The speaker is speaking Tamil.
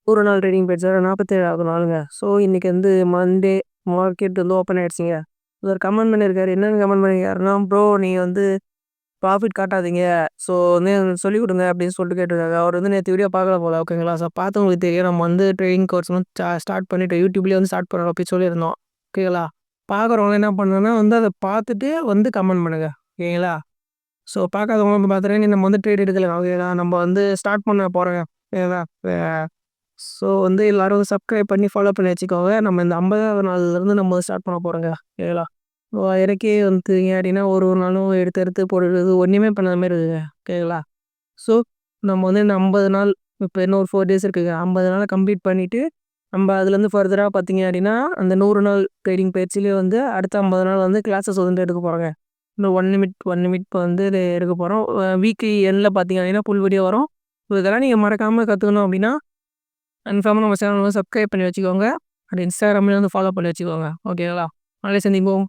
ஒரு நாள் ட்ரேடிங் பேட்ச்சோட 47வது நாளுங்க. ஸோ இன்னைக்கு வந்து மண்டே மார்க்கெட் வந்து ஓப்பன் ஆயிடுச்சுங்க. ஒரு கமெண்ட் பண்ணியிருக்காரு. என்னன்னு கமெண்ட் பண்ணியிருக்காருன்னா, ப்ரோ நீங்க வந்து ப்ராஃபிட் காட்டாதீங்க. ஸோ வந்து எனக்கு சொல்லிக் கொடுங்க அப்படின்னு சொல்லிட்டு கேட்டிருக்காரு. அவர் வந்து நேத்து வீடியோ பார்க்கல போல. ஓகேங்களா. ஸோ பார்த்தவங்களுக்கு தெரியும். நம்ம வந்து ட்ரேடிங் கோர்ஸ் வந்து ஸ்டார்ட் பண்ணிட்டு யூடியூப்லேயே வந்து ஸ்டார்ட் பண்ணுறோம் அப்படி சொல்லியிருந்தோம். ஓகேங்களா. பார்க்குறவங்க என்ன பண்ணணும்னா வந்து அதை பார்த்துட்டு வந்து கமெண்ட் பண்ணுங்க. ஓகேங்களா. ஸோ பார்க்காதவங்க பார்த்துட்டு நம்ம வந்து ட்ரேட் எடுக்கலாம். ஓகேங்களா. நம்ம வந்து ஸ்டார்ட் பண்ண போகிறோங்க. ஓகேங்களா. ஸோ வந்து எல்லாரும் சப்ஸ்கிரைப் பண்ணி ஃபாலோ பண்ணி வச்சுக்கோங்க. நம்ம இந்த 50வது நாள்லேருந்து நம்ம ஸ்டார்ட் பண்ண போகிறோங்க. ஓகேங்களா. எனக்கே வந்து ஏன் அப்படின்னா ஒரு ஒரு நாளும் எடுத்து எடுத்து போடுறது ஒன்றுமே பண்ணாத மாதிரி இருக்குங்க. ஓகேங்களா. ஸோ நம்ம வந்து இந்த 50 நாள் இப்போ இன்னும் ஒரு 4 டேஸ் இருக்குங்க. 50 நாளை கம்ப்ளீட் பண்ணிவிட்டு நம்ம அதுலேருந்து ஃபர்தராக பார்த்தீங்க அப்படின்னா அந்த 100 நாள் ட்ரேடிங் பயிற்சியிலே வந்து அடுத்த 50 நாள் வந்து கிளாஸஸ் வந்து எடுக்க போகிறோங்க. இன்னும் 1 நிமிட் வந்து இது எடுக்க போகிறோம். வீக்லி எண்டில் பார்த்தீங்க அப்படின்னா ஃபுல் வீடியோ வரும். ஸோ இதெல்லாம் நீங்கள் மறக்காமல் கற்றுக்கணும் அப்படின்னா கன்ஃபார்மாக நம்ம சேனல் வந்து சப்ஸ்கிரைப் பண்ணி வச்சுக்கோங்க. அண்ட் இன்ஸ்டாகிராம்லேயும் வந்து ஃபாலோ பண்ணி வச்சுக்கோங்க. ஓகேங்களா. நாளை சந்திப்போம்.